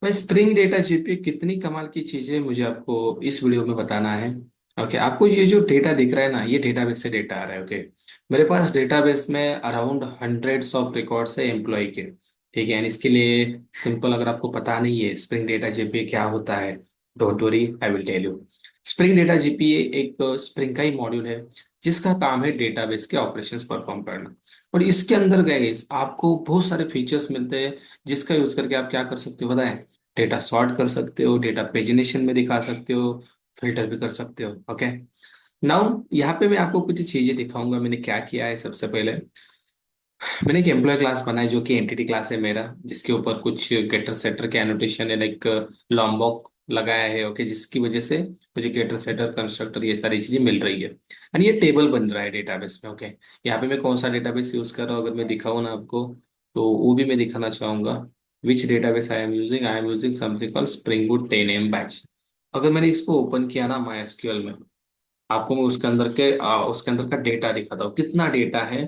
भाई spring data GP कितनी कमाल की चीज है मुझे आपको इस वीडियो में बताना है। ओके, आपको ये जो डेटा दिख रहा है ना, ये डेटाबेस से डेटा आ रहा है। ओके, मेरे पास डेटाबेस में अराउंड हंड्रेड्स ऑफ रिकॉर्ड्स है एम्प्लॉय के। ठीक है, एंड इसके लिए सिंपल, अगर आपको पता नहीं है स्प्रिंग डेटा जीपी क्या होता है, don't worry, I will tell you. Spring data JP एक स्प्रिंग का ही मॉड्यूल है जिसका काम है डेटाबेस के ऑपरेशंस परफॉर्म करना। और इसके अंदर गए आपको बहुत सारे फीचर्स मिलते हैं जिसका यूज करके आप क्या कर सकते हो बताएं। डेटा सॉर्ट कर सकते हो, डेटा पेजिनेशन में दिखा सकते हो, फिल्टर भी कर सकते हो। ओके, नाउ यहाँ पे मैं आपको कुछ चीजें दिखाऊंगा मैंने क्या किया है। सबसे पहले मैंने एक एम्प्लॉय क्लास बनाई जो कि एंटिटी क्लास है मेरा, जिसके ऊपर कुछ गेटर सेटर के एनोटेशन है, लाइक लॉम्बॉक लगाया है। ओके, जिसकी वजह से मुझे गेटर सेटर कंस्ट्रक्टर ये सारी चीजें मिल रही है। एंड ये टेबल बन रहा है डेटाबेस में। ओके, यहाँ पे मैं कौन सा डेटाबेस यूज कर रहा हूँ अगर मैं दिखाऊँ ना आपको, तो वो भी मैं दिखाना चाहूंगा। Which database I am using something called Spring Boot 10 AM batch. अगर मैंने इसको ओपन किया ना माई एसक्यूएल में, आपको मैं उसके अंदर का डेटा दिखाता हूँ कितना डेटा है।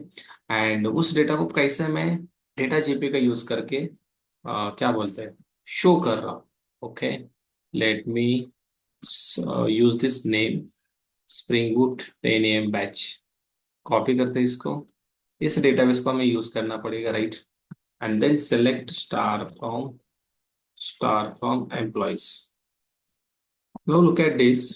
एंड उस डेटा को कैसे मैं डेटा जीपी का यूज करके क्या बोलते हैं, शो कर रहा हूँ। Okay, let me use this name, spring Boot 10 AM batch. Copy करते हैं इसको, इस डेटाबेस को हमें यूज करना पड़ेगा, right. And then select star from employees. No, look at this,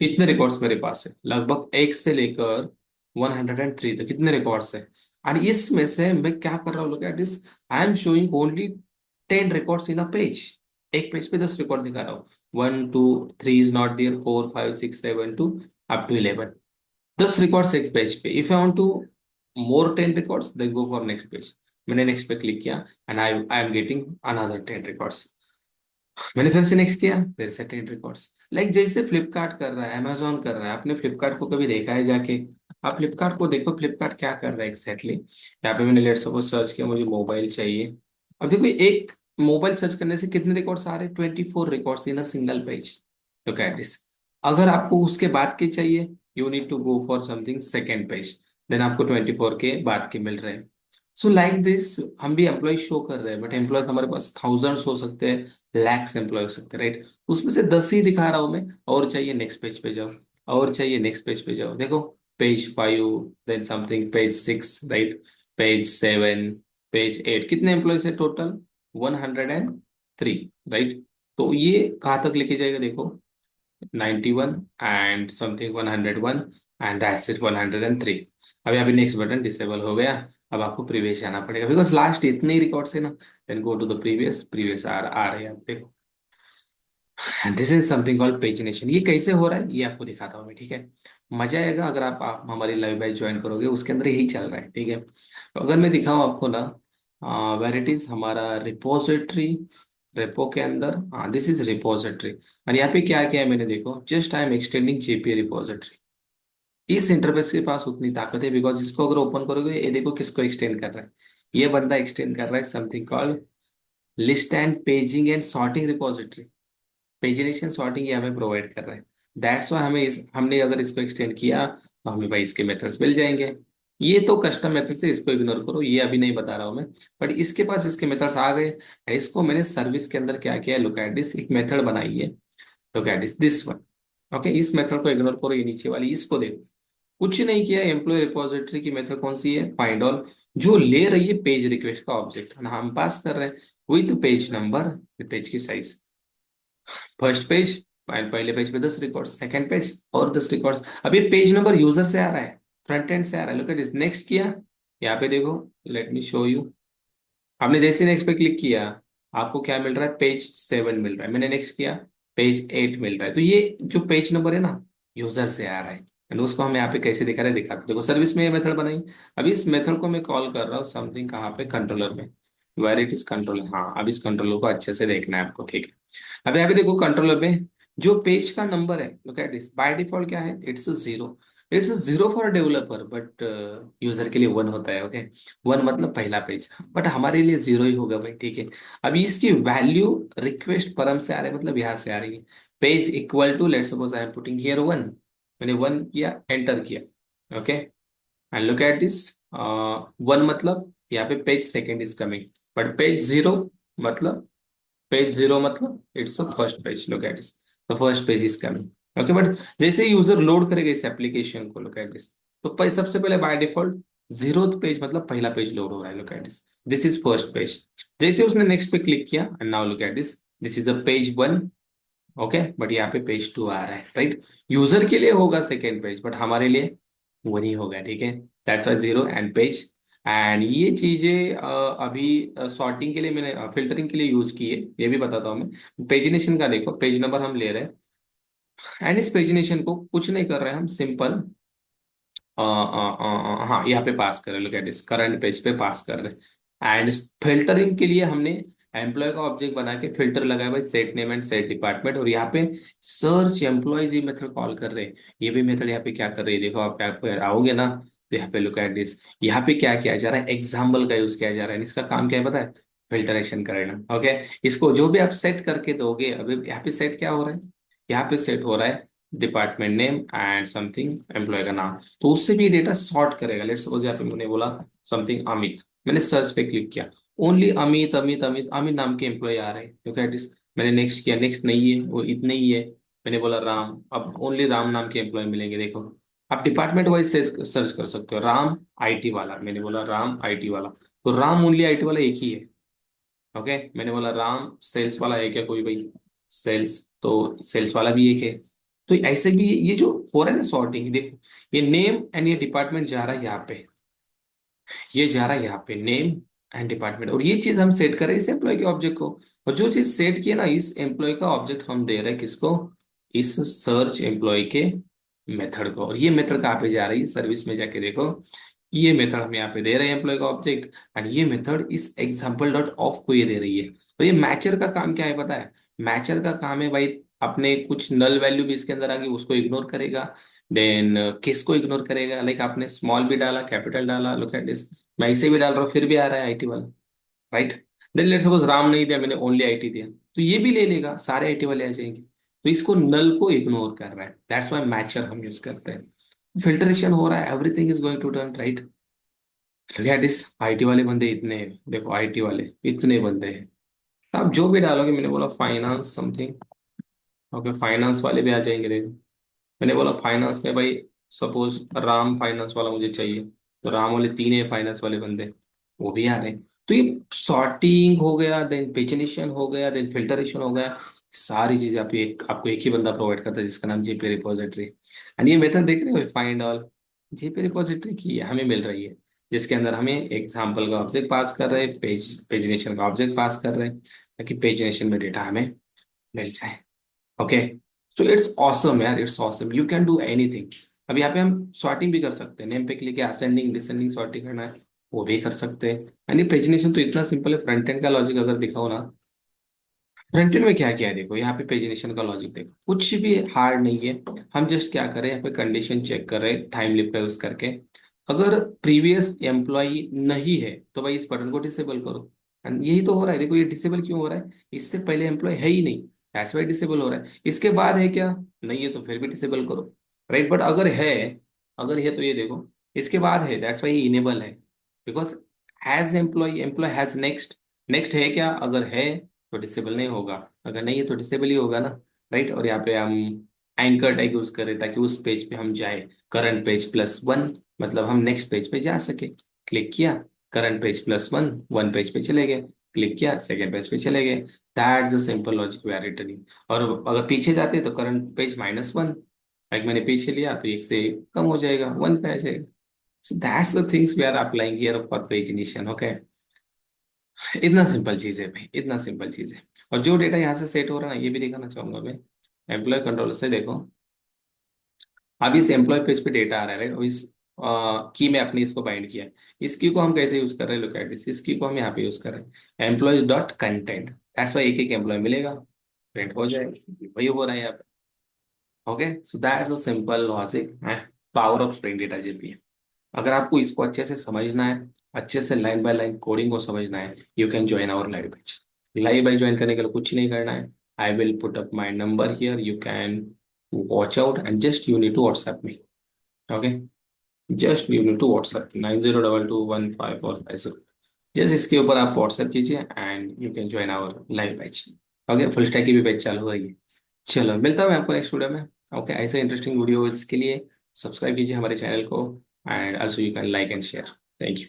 कितने रिकॉर्ड्स मेरे पास है, लगभग 1 से लेकर 103 तक कितने रिकॉर्ड्स है। और इसमें से मैं क्या कर रहा हूँ, look at this, I am showing only 10 records in a page. एक पेज पे 10 रिकॉर्ड दिखा रहा हूँ। 1 2 3 is not there, 4 5 6 7 2 up to 11। 10 records एक पेज पे। If I want to more 10 records then go for next page. मैंने next पे click किया and I am getting another 10 records. मैंने फिर से नेक्स्ट किया, फिर से 10 रिकॉर्ड्स। लाइक जैसे फ्लिपकार्ट कर रहा है, अमेजोन कर रहा है। आपने फ्लिपकार्ट को कभी देखा है जाके? आप फ्लिपकार्ट को देखो, फ्लिपकार्ट क्या कर रहा है एग्जैक्टली। यहाँ पे मैंने लेट सपोज सर्च किया, मुझे मोबाइल चाहिए। अब देखो, एक मोबाइल सर्च करने से कितने रिकॉर्ड्स आ रहे हैं, 24 records in a single page. Look at this. अगर आपको उसके बाद के चाहिए, you need to go for something second page, then आपको 24 के बाद के मिल रहे हैं। सो लाइक दिस, हम भी एम्प्लॉय शो कर रहे हैं, बट एम्प्लॉयज हमारे पास थाउजेंड्स हो सकते हैं, लैक्स एम्प्लॉय हो सकते हैं, राइट। उसमें से 10 ही दिखा रहा हूं मैं। और चाहिए नेक्स्ट पेज पे जाओ, और चाहिए नेक्स्ट पेज पे जाओ। देखो, page 5, then something page 6, right, page 7, page 8, कितने एम्प्लॉयज है टोटल? 103, राइट। तो ये कहाँ तक लेके जाएगा देखो, 91 and something 101, and that's it 103। अब यहाँ पे नेक्स्ट बटन डिसेबल हो गया। अब आपको प्रीवियस जाना पड़ेगा बिकॉज लास्ट इतने ही रिकॉर्ड्स है ना। Then go to the previous, previous आ रहे हैं, आप देखो। This is something called pagination. ये कैसे हो रहा है ये आपको दिखाता हूँ मैं, ठीक है। मजा आएगा अगर आप हमारी लाइव बैच ज्वाइन करोगे, उसके अंदर यही चल रहा है, ठीक है। तो अगर मैं दिखाऊँ आपको ना, वेर इट इज हमारा रिपोजिटरी, रेपो के अंदर, हाँ दिस इज रिपोजिटरी। और यहाँ पे क्या किया है मैंने, देखो, just I am extending JP repository. इस इंटरफेस के पास उतनी ताकत है बिकॉज इसको अगर ओपन करोगे, ये देखो किसको एक्सटेंड कर रहा है। ये बंदा एक्सटेंड कर रहा है something called list and paging and sorting repository. Pagination sorting ये हमें प्रोवाइड कर रहा है। दैट्स वाई हमने अगर इसको एक्सटेंड किया तो हमें भाई इसके मेथड्स मिल जाएंगे। ये तो कस्टम मेथड से, इसको इग्नोर करो, ये अभी नहीं बता रहा हूँ मैं। बट इसके पास इसके मेथड्स आ गए। इसको मैंने सर्विस के अंदर क्या किया, लुक एट दिस, एक मेथड बनाई है। Look at this one. Okay, इस मेथड को इग्नोर करो, ये नीचे वाली इसको देखो। कुछ नहीं किया, एम्प्लॉय रिपोजिटरी की मेथड कौन सी है, फाइंड ऑल, जो ले रही है पेज रिक्वेस्ट का ऑब्जेक्ट, हम पास कर रहे हैं विद पेज नंबर, पेज की साइज। फर्स्ट पेज, पहले पेज पे 10 रिकॉर्ड्स, सेकंड पेज और 10 रिकॉर्ड्स। अब ये पेज नंबर यूजर से आ रहा है, फ्रंट एंड से आ रहा है। लुक एट दिस, नेक्स्ट किया, यहाँ पे देखो, लेट मी शो यू। आपने जैसे नेक्स्ट पे क्लिक किया, आपको क्या मिल रहा है, पेज 7 मिल रहा है। मैंने नेक्स्ट किया, पेज 8 मिल रहा है। तो ये जो पेज नंबर है ना, यूजर से आ रहा है। एंड उसको हम यहाँ पे कैसे दिखा रहे हैं, दिखा देखो, सर्विस में ये मेथड बनाई। अब इस मेथड को मैं कॉल कर रहा हूँ समथिंग, कहाँ पे, कंट्रोलर में। वेर इट इज कंट्रोलर, हाँ, अब इस कंट्रोलर को अच्छे से देखना है आपको, ठीक है। अब यहाँ पे देखो कंट्रोलर में जो पेज का नंबर है, look at this, by default क्या है, it's 0। It's 0 for developer, but user के लिए 1 होता है। ओके, 1 मतलब पहला पेज, बट हमारे लिए 0 ही होगा भाई, ठीक है। अभी इसकी वैल्यू रिक्वेस्ट परम से आ रही है, मतलब यहाँ से आ रही है। Page equal to, let suppose I am putting here 1। मैंने 1 किया, एंटर किया। Okay, and look at this, 1 मतलब यहाँ पे page second is coming, but page 0 मतलब पेज जीरो मतलब it's a first page, look at this, the first page is coming. Okay, but जैसे user load करेगा इस एप्लीकेशन को, लुक एट दिस, तो सबसे पहले बाय डिफॉल्ट जीरोथ पेज मतलब पहला पेज लोड हो रहा है, look at this, this is first page. जैसे उसने नेक्स्ट पे क्लिक किया and now look at this, this is a page one. Okay, but यहाँ पे पेज टू आ रहा है, राइट। यूजर के लिए होगा सेकेंड पेज, बट हमारे लिए वो नहीं होगा, ठीक है। That's Y zero and page. And ये चीजें अभी सॉर्टिंग के लिए मैंने, फिल्टरिंग के लिए यूज की है, ये भी बताता हूँ मैं। पेजिनेशन का देखो, पेज नंबर हम ले रहे हैं, एंड इस पेजिनेशन को कुछ नहीं कर रहे हैं हम, सिंपल हाँ यहाँ पे पास कर रहे, look at this, current page पे पास कर रहे। एंड फिल्टरिंग के लिए हमने एम्प्लॉय का ऑब्जेक्ट बना के फिल्टर लगाया भाई, set name and set department, और यहाँ पे सर्च एम्प्लॉयज ये मेथड कॉल कर रहे हैं। ये भी मेथड यहाँ पे क्या कर रही है, देखो आप यहाँ पे आओगे ना, तो यहाँ पे लुक एट दिस, यहाँ पे क्या किया जा रहा है, एग्जाम्पल का यूज किया जा रहा है। इसका काम क्या है पता है, फिल्टरेशन करना। ओके, इसको जो भी आप सेट करके दोगे, अभी यहाँ पे सेट क्या हो रहा है, यहाँ पे सेट हो रहा है department name and something employee का नाम, तो उससे भी डेटा सॉर्ट करेगा। लेट्स सपोज यहाँ पे मैंने बोला समथिंग अमित, मैंने सर्च पे क्लिक किया, ओनली अमित अमित अमित अमित नाम के एम्प्लॉय आ रहे हैं, क्योंकि एटलीस्ट मैंने नेक्स्ट किया, नेक्स्ट नहीं है वो, इतने ही है। मैंने बोला राम, अब ओनली राम नाम के एम्प्लॉय मिलेंगे, देखो। आप डिपार्टमेंट वाइज सर्च कर सकते हो, राम आईटी वाला, मैंने बोला राम आईटी वाला, तो राम ओनली आईटी वाला एक ही है। ओके, मैंने बोला राम सेल्स वाला है क्या कोई भाई, सेल्स, तो सेल्स वाला भी एक है। तो ऐसे भी ये जो हो रहा है ना सॉर्टिंग, देखो, ये नेम एंड ये डिपार्टमेंट जा रहा है यहाँ पे, ये जा रहा है यहाँ पे नेम एंड डिपार्टमेंट, और ये चीज हम सेट कर रहे हैं इस एम्प्लॉय के ऑब्जेक्ट को। और जो चीज सेट की है ना, इस एम्प्लॉय का ऑब्जेक्ट हम दे रहे हैं किसको, इस सर्च एम्प्लॉय के मेथड को। और ये मेथड कहाँ पे जा रही है, सर्विस में जाके देखो, ये मेथड हम यहाँ पे दे रहे हैं एम्प्लॉय का ऑब्जेक्ट, एंड ये मेथड इस एग्जाम्पल डॉट ऑफ को ये दे रही है। और ये मैचर का काम क्या है पता है, मैचर का काम है भाई, अपने कुछ नल वैल्यू भी इसके अंदर आ गई उसको इग्नोर करेगा, देन किसको इग्नोर करेगा, लाइक आपने स्मॉल भी डाला कैपिटल डाला, लुक एट दिस, मैं इसे भी डाल रहा हूँ फिर भी आ रहा है आईटी वाला, right. Then let's suppose Ram नहीं दिया मैंने, ओनली आईटी दिया, तो ये भी ले लेगा, सारे आईटी वाले आ जाएंगे। तो इसको नल को इग्नोर कर रहा है, दैट्स व्हाई मैचर हम यूज करते हैं। फिल्टरेशन हो रहा है, everything is going to turn right. Look at this, IT वाले बंदे इतने हैं, देखो आईटी वाले इतने बंदे हैं। तो आप जो भी डालोगे, मैंने बोला फाइनेंस समथिंग, ओके, फाइनेंस वाले भी आ जाएंगे, देखो। मैंने बोला फाइनेंस में भाई, सपोज राम फाइनेंस वाला मुझे चाहिए, तो राम वाले तीन है फाइनेंस वाले बंदे, वो भी आ रहे हैं। तो ये सॉर्टिंग हो गया, देन पेजिनेशन हो गया, देन फिल्टरेशन हो गया, सारी चीजें आपको एक ही बंदा प्रोवाइड करता है, जिसका नाम जेपी रिपोजिटरी। एंड ये मेथड देख रहे हो, फाइंड ऑल, जेपी रिपोजिटरी की है, हमें मिल रही है, जिसके अंदर हमें एग्जाम्पल का ऑब्जेक्ट पास कर रहे हैं, पेजिनेशन का ऑब्जेक्ट पास कर रहे हैं, ताकि पेजिनेशन में डेटा हमें मिल जाए। ओके, सो इट्स ऑसम यार, it's awesome, you can do anything. अब यहाँ पे हम सॉर्टिंग भी कर सकते हैं, नेम पे क्लिक किया, असेंडिंग डिसेंडिंग सॉर्टिंग करना है वो भी कर सकते हैं। यानी पेजिनेशन तो इतना सिंपल है, फ्रंट एंड का लॉजिक अगर दिखाओ ना, फ्रंट एंड में क्या क्या है देखो, यहाँ पे पेजिनेशन का लॉजिक देखो, कुछ भी हार्ड नहीं है। हम जस्ट क्या करें, यहाँ पे कंडीशन चेक कर रहे हैं टाइम लिप का यूज करके, अगर प्रीवियस एम्प्लॉय नहीं है तो भाई इस बटन को डिसेबल करो। And यही तो हो रहा है, देखो ये डिसेबल क्यों हो रहा है, इससे पहले एम्प्लॉय है ही नहीं, दैट्स वाई डिसेबल हो रहा है। इसके बाद है क्या, नहीं है तो फिर भी डिसेबल करो, राइट। बट अगर है तो ये देखो, इसके बाद है, दैट्स वाई इनेबल है, because has employee has next, next है क्या, अगर है तो डिसेबल नहीं होगा, अगर नहीं है तो डिसेबल ही होगा ना, राइट। और यहाँ पे हम एंकर टैग यूज करें ताकि उस पेज पे हम जाए, करंट पेज प्लस वन, मतलब हम नेक्स्ट पेज पे जा सके। क्लिक किया, current page plus one, one page पे चले गए, क्लिक किया सेकेंड पेज पे चले गए। That's the simple logic we are returning. और अगर पीछे जाते तो current page minus one, like मैंने पीछे लिया तो एक से कम हो जाएगा, वन पे आ जाएगा। So that's the things we are applying here for pagination. Okay, इतना सिंपल चीज है भाई, इतना सिंपल चीज है। और जो डेटा यहाँ से सेट हो रहा है ना, ये भी दिखाना चाहूंगा मैं, एम्प्लॉय कंट्रोल से देखो, अब इस एम्प्लॉय पेज पे डेटा आ रहा है, राइट। और इस की में अपने इसको बाइंड किया है, इस की को हम कैसे यूज कर रहे हैं, लुक एट दिस, इस की को हम यहाँ पे यूज कर रहे हैं, employees dot content, that's why एक एक एम्प्लॉय मिलेगा, प्रिंट हो जाएगा, वही हो रहा है यहाँ पे। Okay, so that's a simple logic and power of spring data JP. अगर आपको इसको अच्छे से समझना है, अच्छे से लाइन बाय लाइन कोडिंग को समझना है, you can join our live batch. Live batch join करने के लिए कुछ नहीं करना है, I will put up my number here, you can watch out and just you need to WhatsApp me. Okay, just you need to WhatsApp 9022154550, just इसके ऊपर आप व्हाट्सएप कीजिए, and and you can join our live batch. Okay, full stack की भी batch चालू हो रही है। चलो, मिलता हूँ मैं आपको नेक्स्ट वीडियो में। ओके, ऐसे इंटरेस्टिंग वीडियोज के लिए सब्सक्राइब कीजिए हमारे चैनल को, and also you can like and share. Thank you.